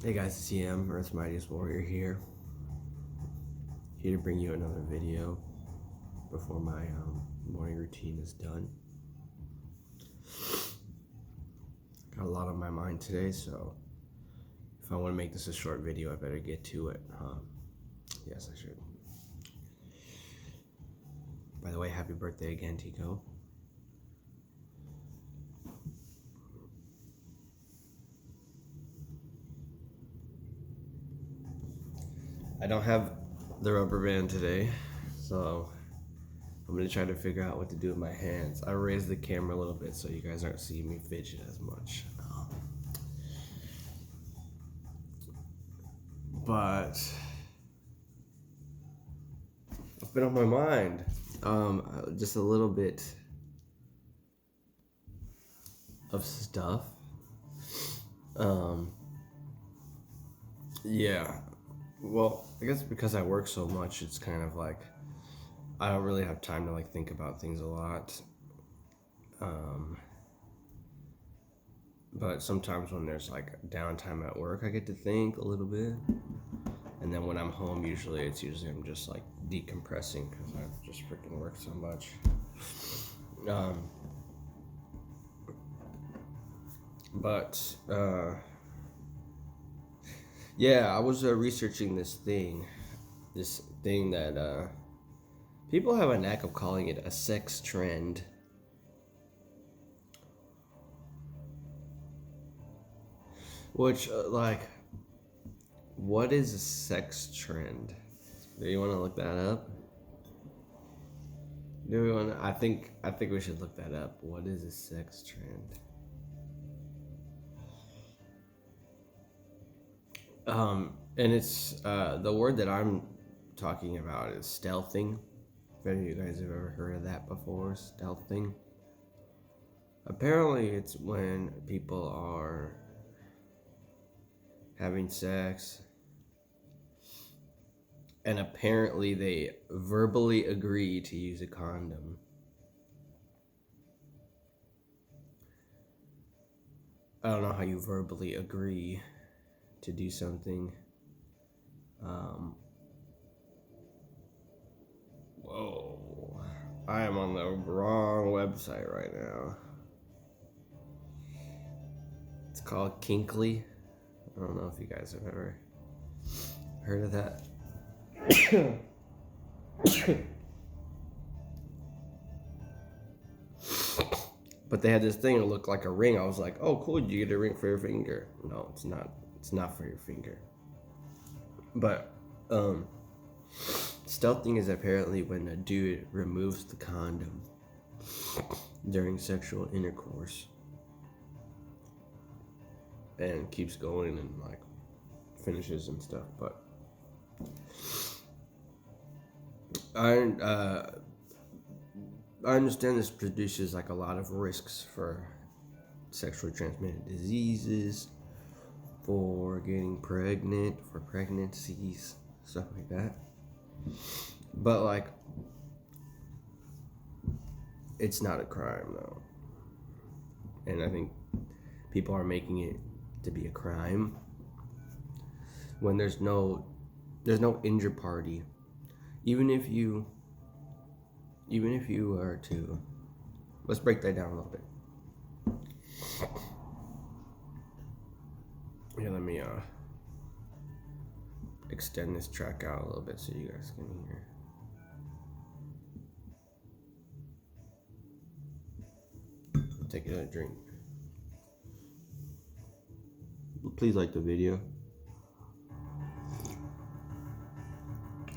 Hey guys, it's EM, Earth's Mightiest Warrior here. Here to bring you another video before my morning routine is done. Got a lot on my mind today, so if I want to make this a short video, I better get to it. Yes, I should. By the way, happy birthday again, Tico. I don't have the rubber band today, so I'm gonna try to figure out what to do with my hands. I raised the camera a little bit so you guys aren't seeing me fidget as much. But it's been on my mind. Just a little bit of stuff. Yeah. Well, I guess because I work so much, it's kind of like I don't really have time to think about things a lot. But sometimes when there's downtime at work, I get to think a little bit. And then when I'm home, usually I'm just decompressing because I've just freaking worked so much. Yeah, I was researching this thing that people have a knack of calling it a sex trend. Which, what is a sex trend? Do you want to look that up? Do we want to? I think we should look that up. What is a sex trend? And it's the word that I'm talking about is stealthing. If any of you guys have ever heard of that before, stealthing. Apparently, it's when people are having sex and apparently they verbally agree to use a condom. I don't know how you verbally agree to do something. Whoa. I am on the wrong website right now. It's called Kinkly. I don't know if you guys have ever heard of that. But they had this thing that looked like a ring. I was like, oh, cool, you get a ring for your finger. No, it's not. It's not for your finger. But stealthing is apparently when a dude removes the condom during sexual intercourse and keeps going and finishes and stuff. But I understand this produces a lot of risks for sexually transmitted diseases, for getting pregnant, for pregnancies, stuff like that. But it's not a crime though. And I think people are making it to be a crime when there's no injured party. Even if you are to, let's break that down a little bit. Yeah, let me extend this track out a little bit so you guys can hear. Take a drink. Please like the video.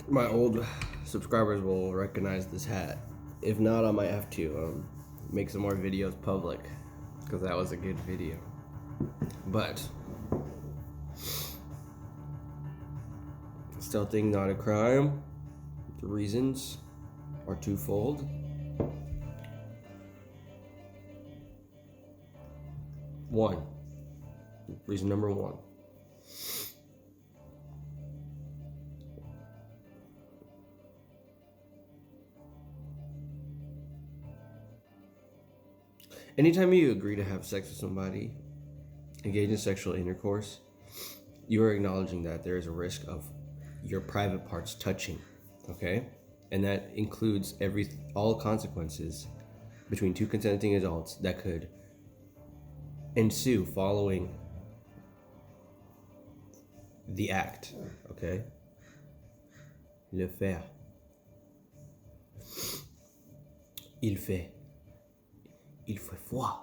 My old subscribers will recognize this hat. If not, I might have to make some more videos public because that was a good video. But stealthing not a crime. The reasons are twofold. Reason number one. Anytime you agree to have sex with somebody, engage in sexual intercourse, you are acknowledging that there is a risk of your private parts touching, okay? And that includes all consequences between two consenting adults that could ensue following the act, okay? Le faire. Il fait. Il fait froid.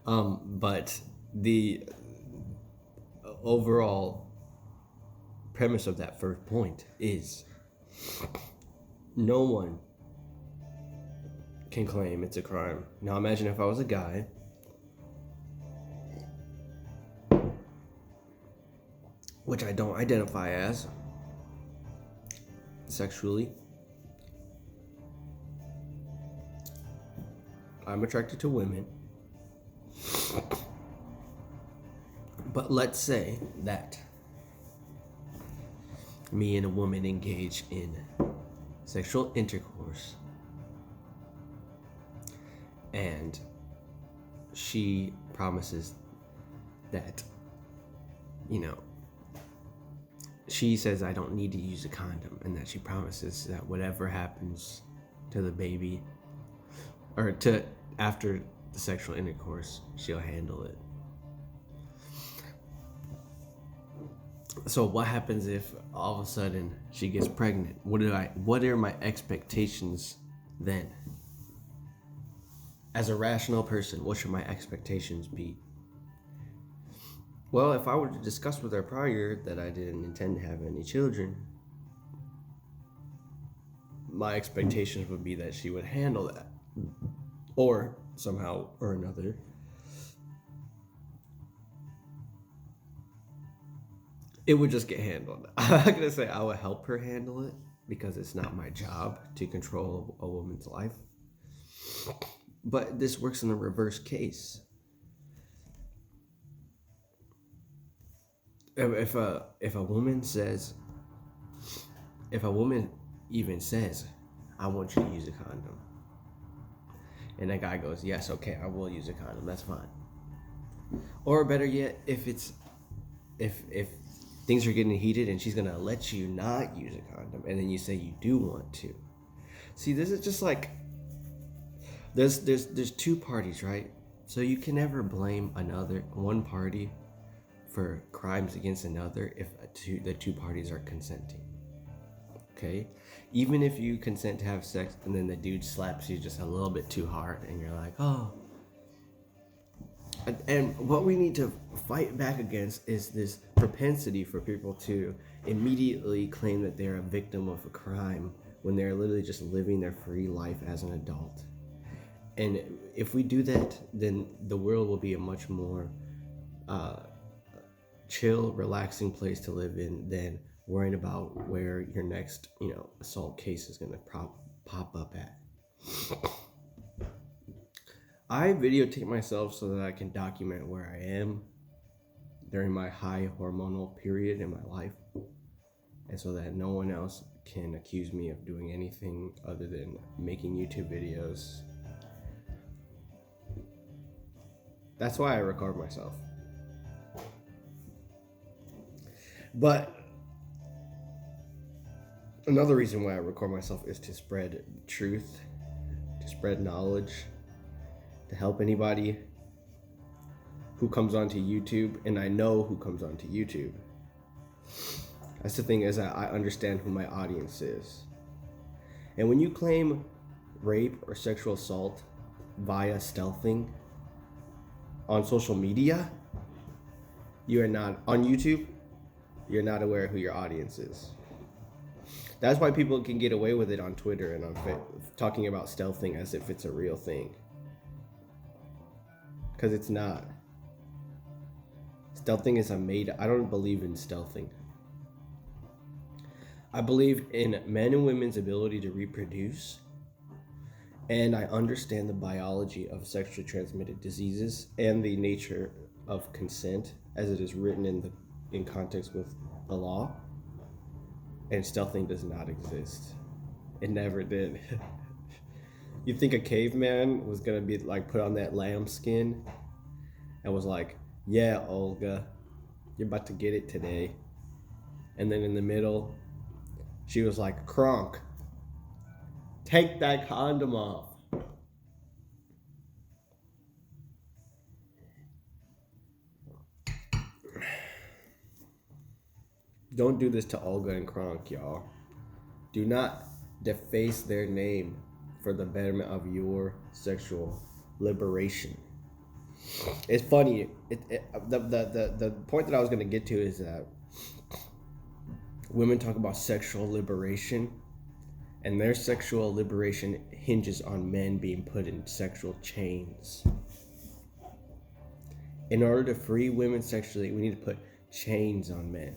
But the overall premise of that first point is no one can claim it's a crime. Now imagine if I was a guy which I don't identify as sexually. I'm attracted to women. But let's say that me and a woman engage in sexual intercourse and she promises that, she says I don't need to use a condom, and that she promises that whatever happens to the baby or to after the sexual intercourse, she'll handle it. So what happens if all of a sudden she gets pregnant? What are my expectations then? As a rational person, what should my expectations be? Well, if I were to discuss with her prior that I didn't intend to have any children, my expectations would be that she would handle that. Or somehow or another, it would just get handled. I'm not going to say I would help her handle it because it's not my job to control a woman's life. But this works in the reverse case. If a woman even says, I want you to use a condom, and that guy goes, yes, okay, I will use a condom, that's fine. Or better yet, if things are getting heated and she's gonna let you not use a condom, and then you say you do want to. See, this is just like there's two parties, right? So you can never blame one party for crimes against another if the two parties are consenting. Okay? Even if you consent to have sex and then the dude slaps you just a little bit too hard and you're like, oh. And what we need to fight back against is this propensity for people to immediately claim that they're a victim of a crime when they're literally just living their free life as an adult. And if we do that, then the world will be a much more chill, relaxing place to live in than worrying about where your next, assault case is going to pop up at. I videotape myself so that I can document where I am during my high hormonal period in my life, and so that no one else can accuse me of doing anything other than making YouTube videos. That's why I record myself. But another reason why I record myself is to spread truth, to spread knowledge, to help anybody who comes onto YouTube, and I know who comes onto YouTube. That's the thing, is that I understand who my audience is. And when you claim rape or sexual assault via stealthing on social media, you are not on YouTube. You're not aware of who your audience is. That's why people can get away with it on Twitter and on talking about stealthing as if it's a real thing. Because it's not. Stealthing is I don't believe in stealthing. I believe in men and women's ability to reproduce. And I understand the biology of sexually transmitted diseases and the nature of consent as it is written in context with the law. And stealthing does not exist. It never did. You think a caveman was gonna be like put on that lamb skin and was like, yeah, Olga, You're about to get it today. And then in the middle, she was like, Kronk, take that condom off. Don't do this to Olga and Kronk, y'all. Do not deface their name for the betterment of your sexual liberation. It's funny. The point that I was going to get to is that women talk about sexual liberation, and their sexual liberation hinges on men being put in sexual chains. In order to free women sexually, we need to put chains on men.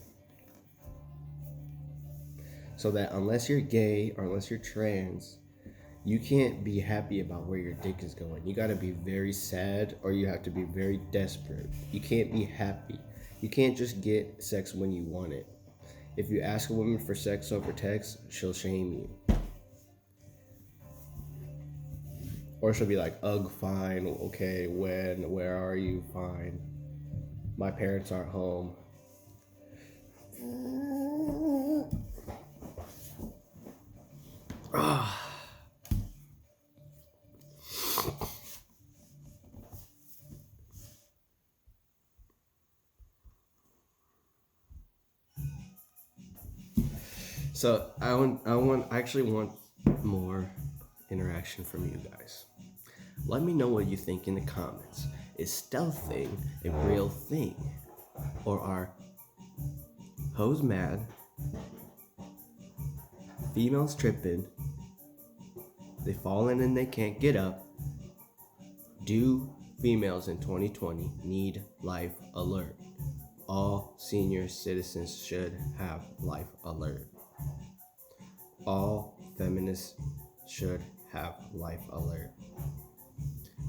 So that unless you're gay or unless you're trans, you can't be happy about where your dick is going. You gotta be very sad, or you have to be very desperate. You can't be happy. You can't just get sex when you want it. If you ask a woman for sex over text, she'll shame you. Or she'll be like, ugh, fine, okay, when, where are you, fine. My parents aren't home. So I actually want more interaction from you guys. Let me know what you think in the comments. Is stealthing a real thing? Or are hoes mad, females tripping, they fall in and they can't get up? Do females in 2020 need life alert? All senior citizens should have life alert. All feminists should have life alert.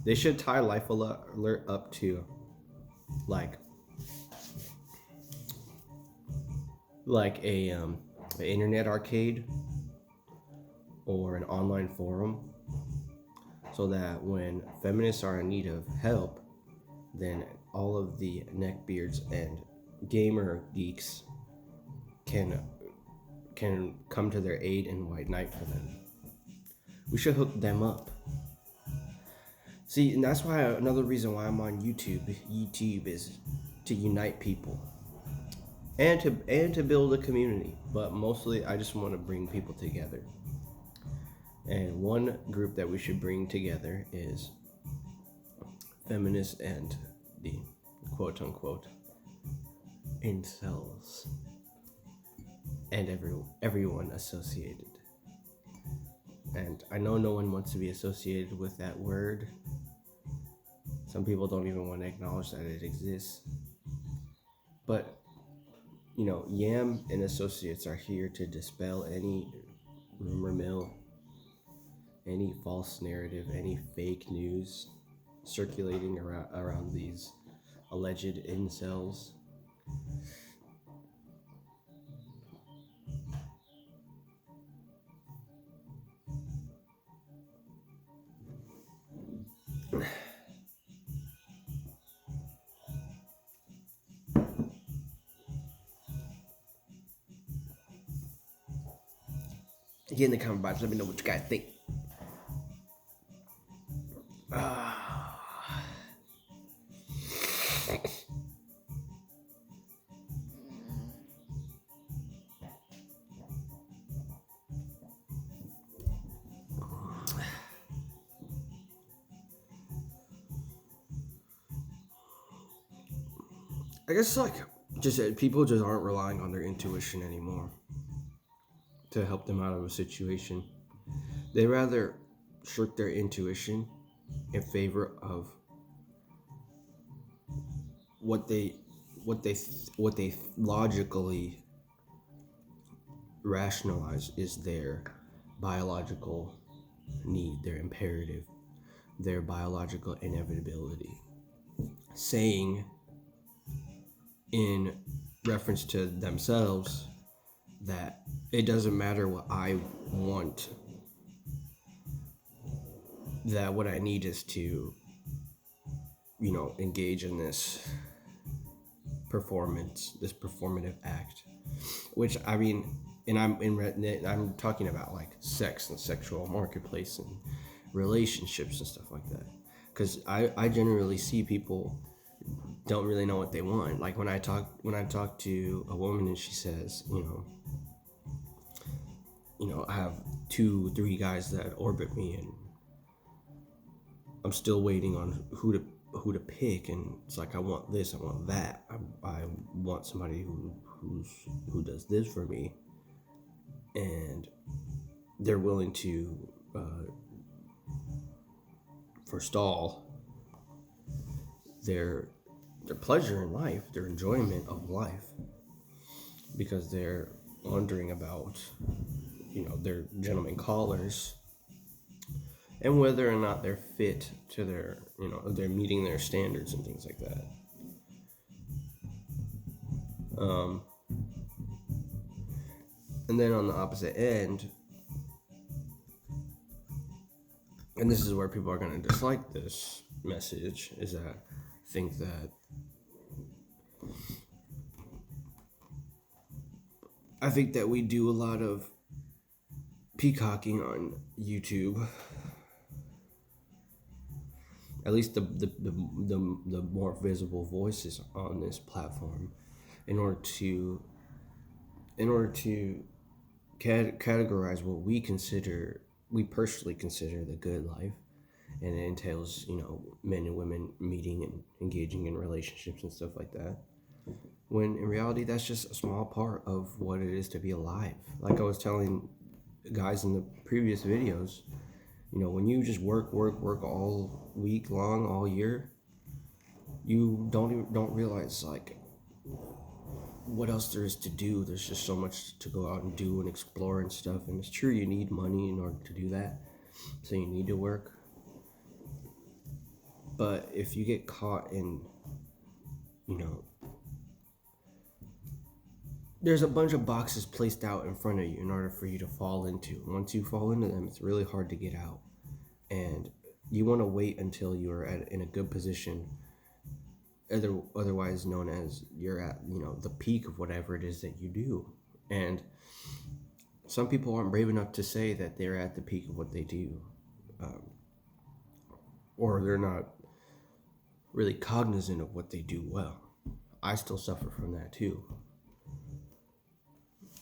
They should tie life alert up to like a an internet arcade or an online forum, so that when feminists are in need of help, then all of the neckbeards and gamer geeks can come to their aid and white knight for them. We should hook them up. See, and that's why another reason why I'm on YouTube. YouTube is to unite people and to build a community. But mostly, I just want to bring people together. And one group that we should bring together is feminists and the quote unquote incels and everyone associated. And I know no one wants to be associated with that word. Some people don't even want to acknowledge that it exists. But, Yam and Associates are here to dispel any rumor mill, any false narrative, any fake news circulating around these alleged incels. Get in the comment box. Let me know what you guys think. I guess people just aren't relying on their intuition anymore to help them out of a situation. They rather shirk their intuition in favor of what they logically rationalize is their biological need, their imperative, their biological inevitability. Saying in reference to themselves that it doesn't matter what I want, that what I need is to engage in this performance, this performative act, which I mean, and I'm talking about like sex and sexual marketplace and relationships and stuff like that, because I generally see people don't really know what they want. Like when I talk to a woman and she says, I have 2-3 guys that orbit me, and I'm still waiting on who to pick, and it's like I want this, I want that, I want somebody who does this for me, and they're willing to forestall their pleasure in life, their enjoyment of life, because they're wondering about their gentleman callers and whether or not they're fit to their they're meeting their standards and things like that. And then on the opposite end, and this is where people are going to dislike this message, is that I think that we do a lot of peacocking on YouTube. At least the more visible voices on this platform, in order to categorize what we personally consider the good life, and it entails men and women meeting and engaging in relationships and stuff like that, when in reality that's just a small part of what it is to be alive. Like I was telling guys in the previous videos, when you just work all week long, all year, you don't realize like what else there is to do. There's just so much to go out and do and explore and stuff. And it's true, you need money in order to do that, so you need to work. But if you get caught in, there's a bunch of boxes placed out in front of you in order for you to fall into. Once you fall into them, it's really hard to get out. And you want to wait until you're in a good position, otherwise known as you're at the peak of whatever it is that you do. And some people aren't brave enough to say that they're at the peak of what they do, or they're not really cognizant of what they do well. I still suffer from that too.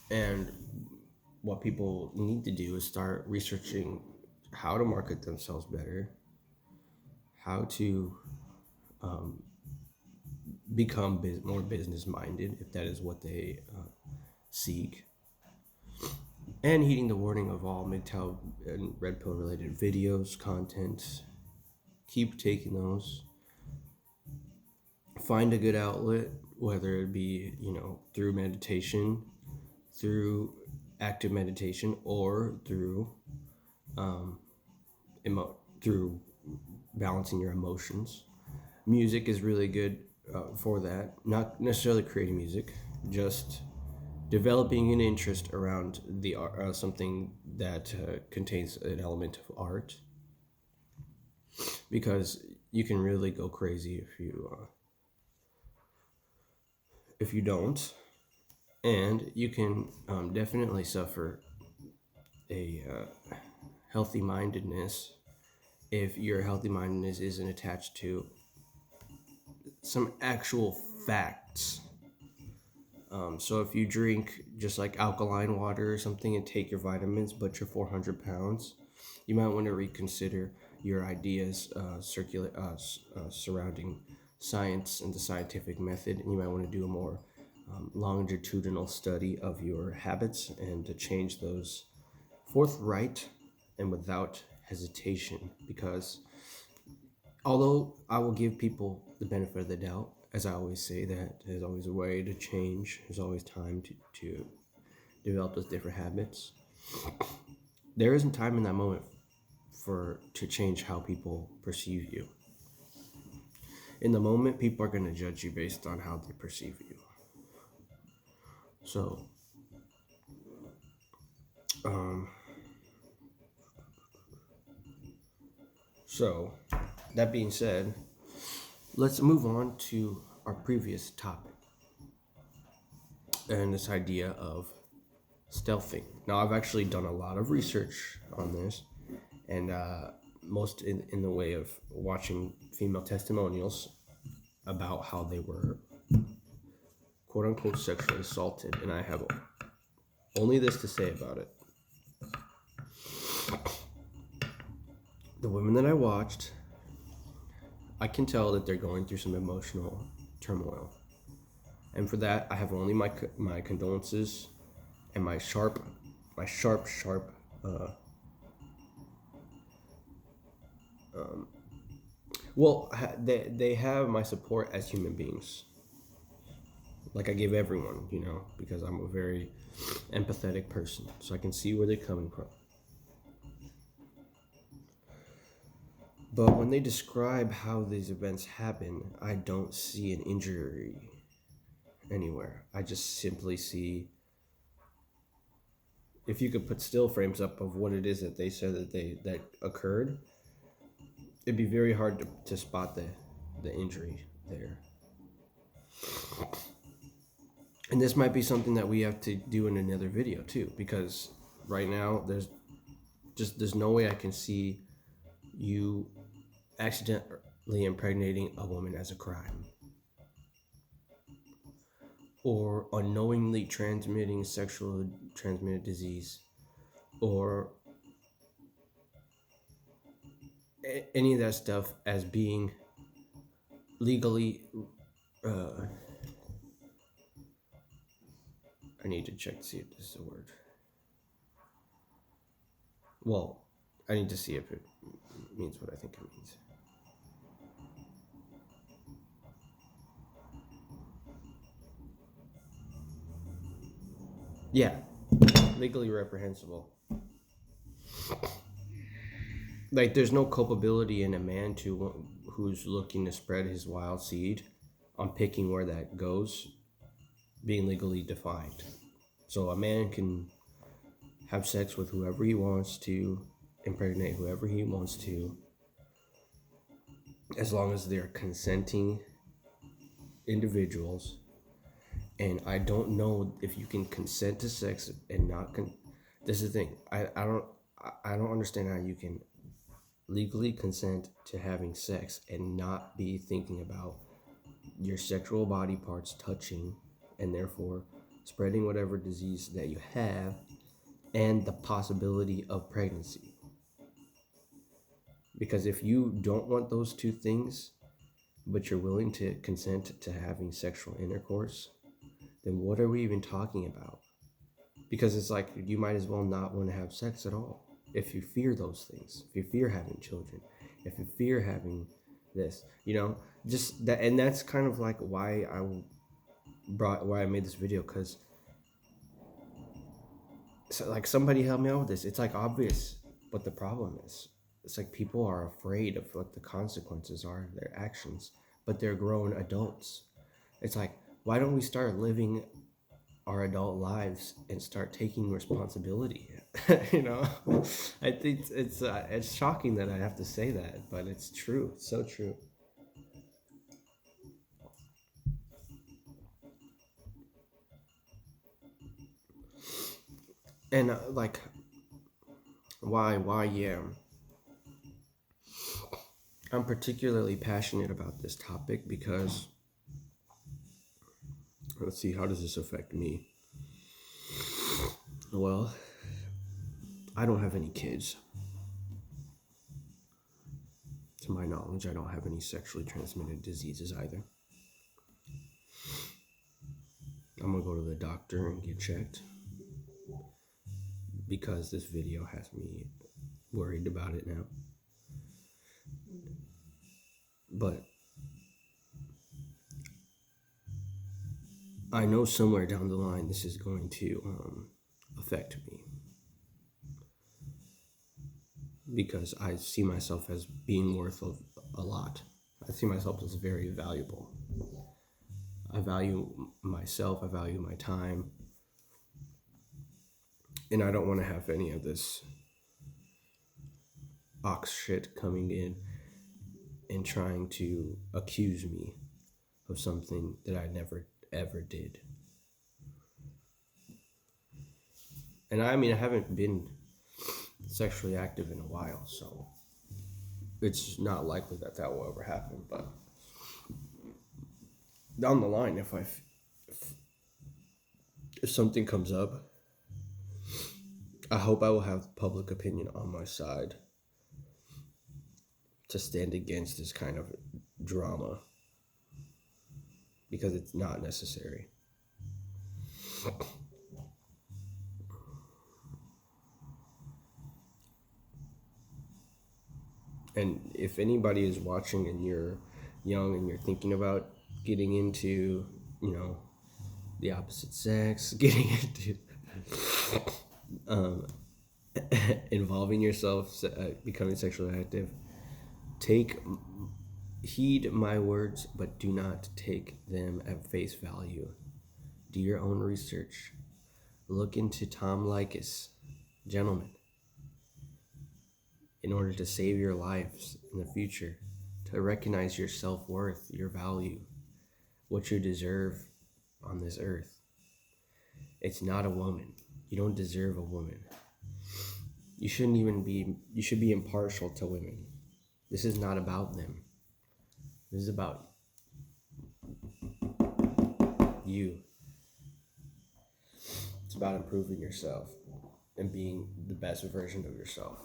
And what people need to do is start researching how to market themselves better, how to become more business minded, if that is what they seek, and heeding the warning of all MGTOW and red pill related videos, content. Keep taking those. Find a good outlet, whether it be through meditation, through active meditation, or through through balancing your emotions. Music is really good for that. Not necessarily creating music, just developing an interest around the something that contains an element of art, because you can really go crazy if you don't, and you can definitely suffer a healthy mindedness if your healthy mindedness isn't attached to some actual facts. So if you drink just like alkaline water or something and take your vitamins, but you're 400 pounds, you might want to reconsider your ideas surrounding science and the scientific method, and you might want to do a more longitudinal study of your habits and to change those forthright and without hesitation. Because although I will give people the benefit of the doubt, as I always say, that there's always a way to change, there's always time to develop those different habits, there isn't time in that moment to change how people perceive you. In the moment, people are going to judge you based on how they perceive you. So that being said, let's move on to our previous topic. and this idea of stealthing. Now, I've actually done a lot of research on this, and most in the way of watching female testimonials about how they were quote unquote sexually assaulted, and I have only this to say about it. The women that I watched, I can tell that they're going through some emotional turmoil. And for that, I have only my condolences and my sharp, they have my support as human beings. Like I give everyone, because I'm a very empathetic person, so I can see where they're coming from. But when they describe how these events happen, I don't see an injury anywhere. I just simply see, if you could put still frames up of what it is that they said that occurred, it'd be very hard to spot the injury there. And this might be something that we have to do in another video too, because right now there's no way I can see you accidentally impregnating a woman as a crime, or unknowingly transmitting sexually transmitted disease, or any of that stuff as being legally I need to check to see if this is a word. Well, I need to see if it means what I think it means. Yeah, legally reprehensible. Like, there's no culpability in a man who's looking to spread his wild seed on picking where that goes being legally defined. So a man can have sex with whoever he wants to, impregnate whoever he wants to, as long as they're consenting individuals. And I don't know if you can consent to sex and not this is the thing. I don't understand how you can legally consent to having sex and not be thinking about your sexual body parts touching and therefore spreading whatever disease that you have and the possibility of pregnancy. Because if you don't want those two things, but you're willing to consent to having sexual intercourse, then what are we even talking about? Because it's like, you might as well not want to have sex at all if you fear those things, if you fear having children, if you fear having this, just that. And that's kind of like why I made this video, because like, somebody help me out with this. It's like obvious what the problem is. It's like people are afraid of what the consequences are of their actions, but they're grown adults. It's like, why don't we start living our adult lives and start taking responsibility? I think it's shocking that I have to say that, but it's true. It's so true. And like, why yeah, I'm particularly passionate about this topic because, let's see, how does this affect me? Well, I don't have any kids. To my knowledge, I don't have any sexually transmitted diseases either. I'm gonna go to the doctor and get checked, because this video has me worried about it now. But I know somewhere down the line this is going to affect me, because I see myself as being worth a lot. I see myself as very valuable. I value myself, I value my time, and I don't want to have any of this ox shit coming in and trying to accuse me of something that I never ever did. And I mean, I haven't been sexually active in a while, so it's not likely that that will ever happen. But down the line, if something comes up, I hope I will have public opinion on my side to stand against this kind of drama because it's not necessary. And if anybody is watching and you're young and you're thinking about getting into, the opposite sex, getting into involving yourself, becoming sexually active, heed my words, but do not take them at face value. Do your own research. Look into Tom Leykis, gentlemen, in order to save your lives in the future, to recognize your self-worth, your value, what you deserve on this earth. It's not a woman. You don't deserve a woman. You should be impartial to women. This is not about them. This is about you. It's about improving yourself and being the best version of yourself.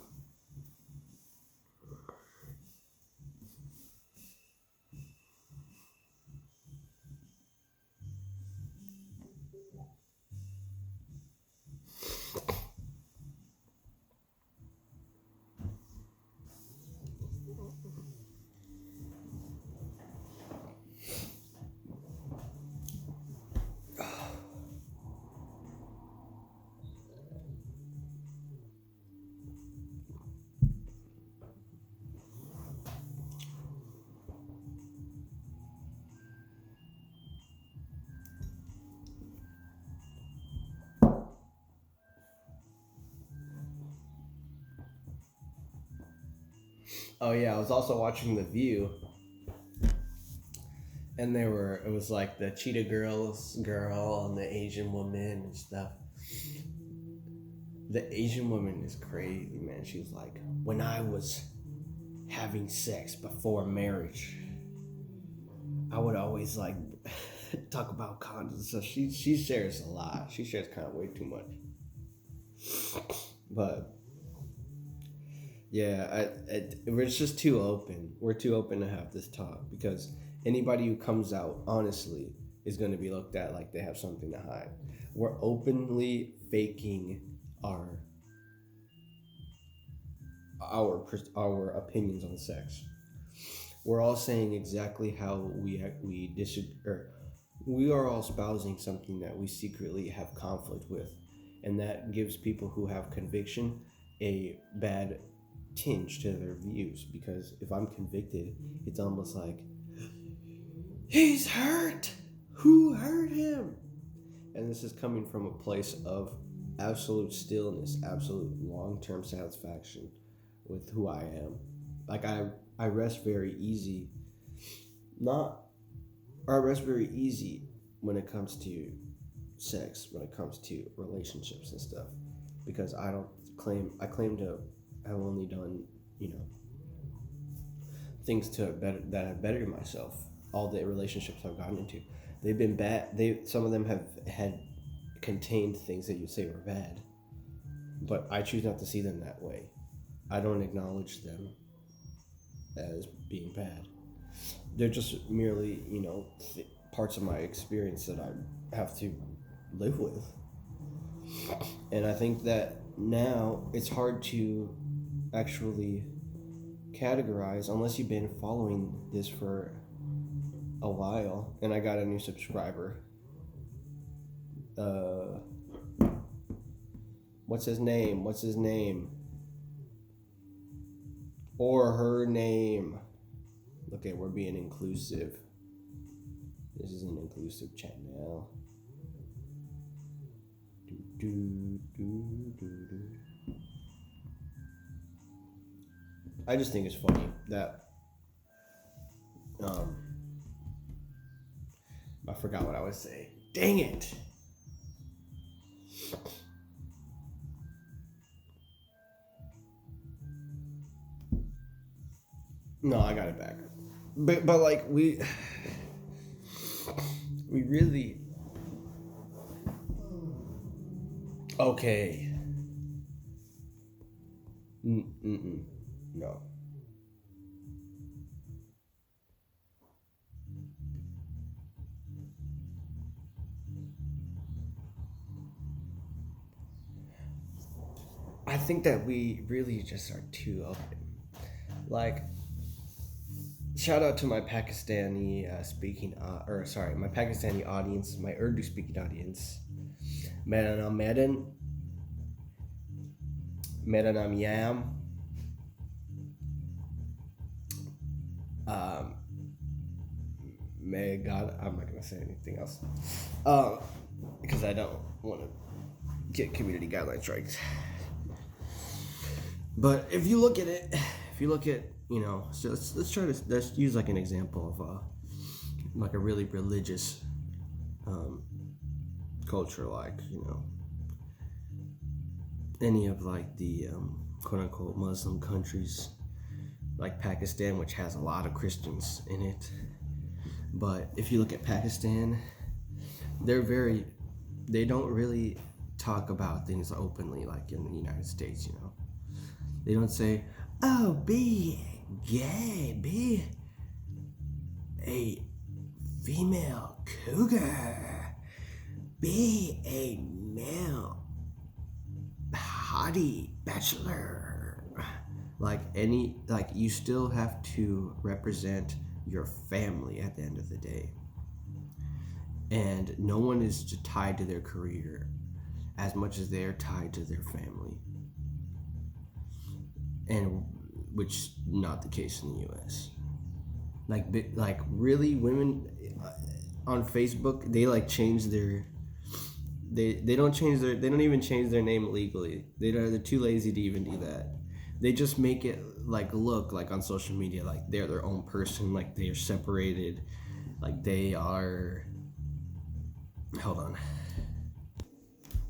Oh yeah, I was also watching The View, and it was like the cheetah girl and the Asian woman and stuff. The Asian woman is crazy, man. She was like, when I was having sex before marriage, I would always like talk about condoms. So she shares a lot. She shares kind of way too much. But yeah, we're just too open. We're too open to have this talk because anybody who comes out honestly is going to be looked at like they have something to hide. We're openly faking our opinions on sex. We're all saying exactly how we disagree. Or we are all espousing something that we secretly have conflict with, and that gives people who have conviction a bad tinge to their views. Because if I'm convicted, it's almost like he's hurt. Who hurt him? And this is coming from a place of absolute stillness, absolute long-term satisfaction with who I am. Like I rest very easy. I rest very easy when it comes to sex, when it comes to relationships and stuff, because I claim to have only done, things that have bettered myself. All the relationships I've gotten into, they've been bad. Some of them have had contained things that you say were bad, but I choose not to see them that way. I don't acknowledge them as being bad. They're just merely, parts of my experience that I have to live with. And I think that now it's hard to actually categorize unless you've been following this for a while. And I got a new subscriber. What's his name? Or her name. Okay, we're being inclusive. This is an inclusive channel. I just think it's funny that I forgot what I was saying. Dang it! No, I got it back. But like we really okay. Mm-mm. No. I think that we really just are too open. Like, shout out to my Pakistani my Pakistani audience, my Urdu speaking audience. मेरा नाम मैडन मेरा नाम Yam. Um, May God, I'm not gonna say anything else, because I don't want to get community guideline strikes. But if you look at it, so let's use like an example of like a really religious culture, like any of like the quote unquote Muslim countries, like Pakistan, which has a lot of Christians in it. But if you look at Pakistan, they don't really talk about things openly like in the United States. They don't say, "Oh, be gay, be a female cougar, be a male hottie bachelor." Like you still have to represent your family at the end of the day. And no one is tied to their career as much as they're tied to their family. And which is not the case in the US. Like really, women on Facebook, they like change their they don't even change their name legally. They're too lazy to even do that. They just make it like look like on social media like they're their own person, like they are separated, like they are. Hold on.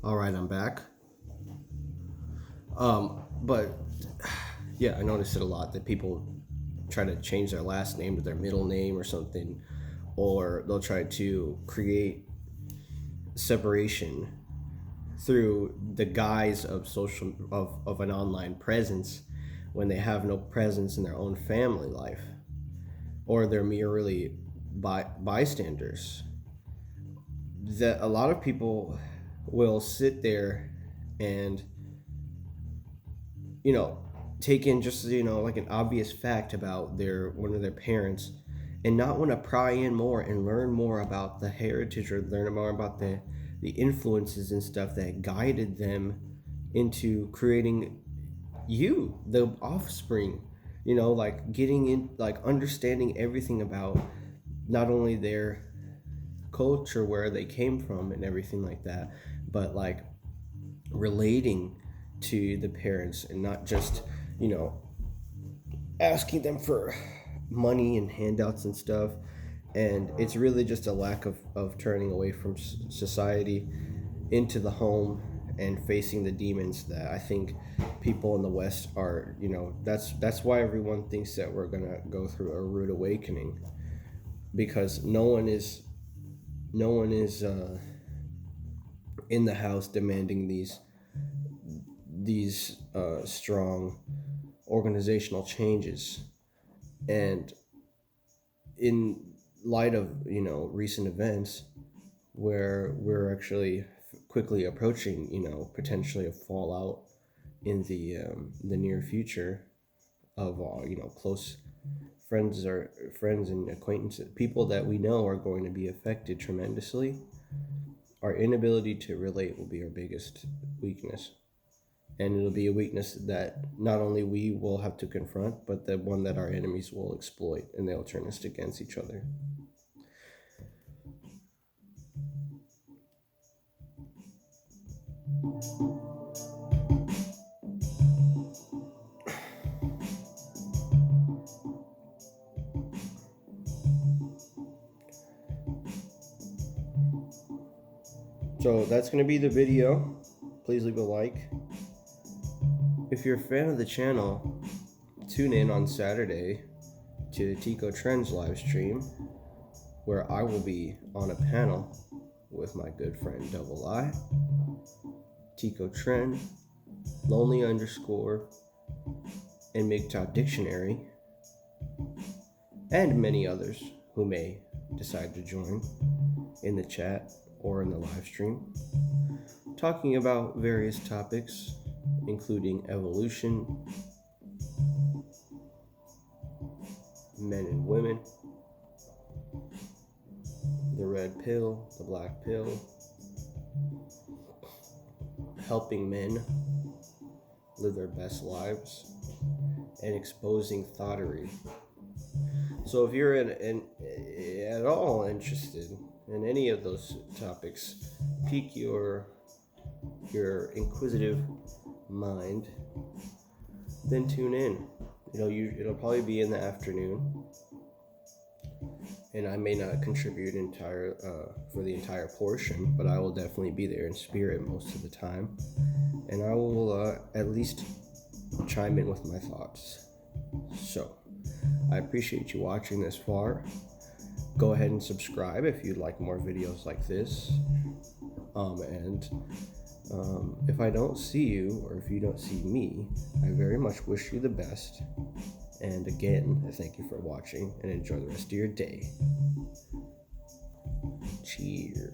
All right, I'm back. But yeah, I noticed it a lot that people try to change their last name to their middle name or something, or they'll try to create separation through the guise of of an online presence when they have no presence in their own family life, or they're merely bystanders. That a lot of people will sit there and take in just like an obvious fact about one of their parents, and not want to pry in more and learn more about the heritage, or learn more about the influences and stuff that guided them into creating the offspring. Like getting in, like understanding everything about not only their culture, where they came from and everything like that, but like relating to the parents, and not just asking them for money and handouts and stuff. And it's really just a lack of turning away from society into the home and facing the demons that I think people in the West are. That's why everyone thinks that we're gonna go through a rude awakening, because no one is in the house demanding these strong organizational changes. And in light of recent events, where we're actually quickly approaching potentially a fallout in the near future of close friends and acquaintances, people that we know are going to be affected tremendously, our inability to relate will be our biggest weakness. And it'll be a weakness that not only we will have to confront, but the one that our enemies will exploit, and they'll turn us against each other. So that's going to be the video. Please leave a like. If you're a fan of the channel, tune in on Saturday to Tico Trends live stream, where I will be on a panel with my good friend Double I, Tico Trend, Lonely _ and MGTOW Dictionary, and many others who may decide to join in the chat or in the live stream, talking about various topics, including evolution, men and women, the red pill, the black pill, helping men live their best lives, and exposing thoughterry. So if you're at all interested in any of those topics, pique your inquisitive mind, then tune in. It'll probably be in the afternoon, and I may not contribute for the entire portion, but I will definitely be there in spirit most of the time, and I will at least chime in with my thoughts. So I appreciate you watching this far. Go ahead and subscribe if you'd like more videos like this. If I don't see you, or if you don't see me, I very much wish you the best. And again, I thank you for watching, and enjoy the rest of your day. Cheers.